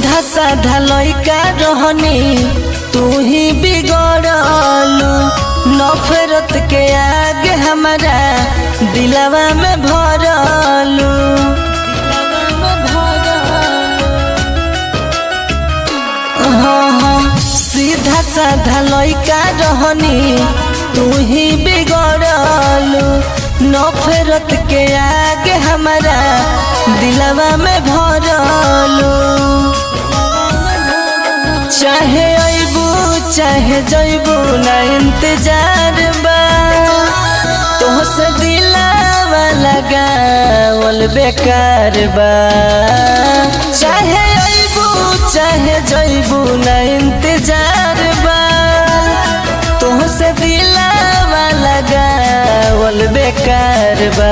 सीधा साधा लइका रहनी तू ही बिगड़लू। नफरत के आग हमारा दिलवा में भरलू। सीधा साधा लइका रहनी तू ही बिगड़लू। नफरत के आग हमारा दिलवा में भरलू। चाहे अइबू चाहे जइबू ना इंतजार बा। तोहसे दिलवा लगावल बेकार बा। चाहे अइबू चाहे जइबू ना इंतजार बा। तोहसे दिलवा लगावल बेकार बा।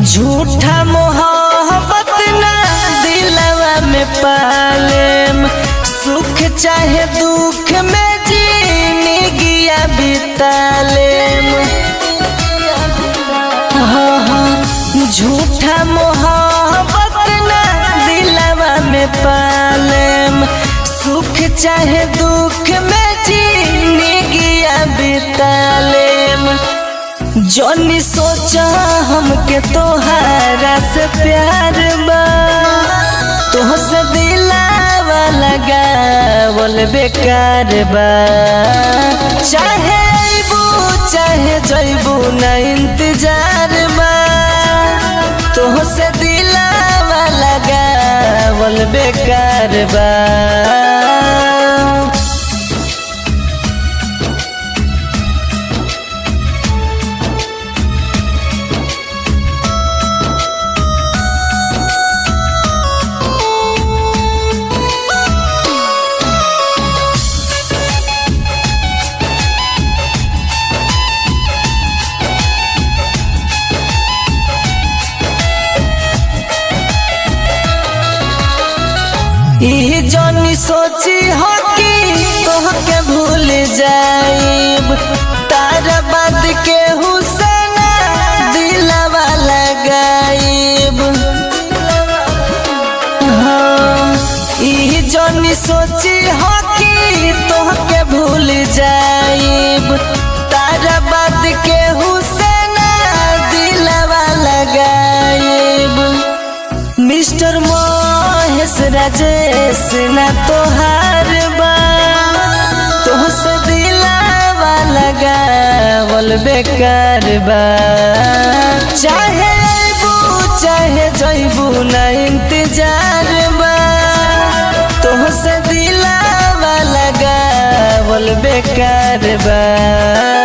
झूठा मोहब्बत ना दिलवा में पालेम। सुख चाहे दुख में जिंदगिया बितालेम। झूठा मोहब्बत ना दिलवा में पालेम। सुख चाहे दुख में जिंदगिया बितालेम। जोनी सोचा हमके तोहारा से प्यार बा। तोहसे दिलवा लगावल बेकार बा। चाहे अइबू चाहे जइबू ना इंतजार बा। तोहसे दिलवा लगावल बेकार बा। जोनी सोची हो कि तोहके भूल जाइब। तारा बाद के हुसैना दिलवा लगाइब। जोनी सोची हो कि तोहके भूल जाइब। तारा बाद के हुसैना दिलवा लगाइब। मिस्टर राजेश ना तोहार बा। तोहसे दिलवा लगावल बेकार बा। चाहे अइबू चाहे जइबू ना इंतजार बा। तोहसे दिलवा लगावल बेकार बा।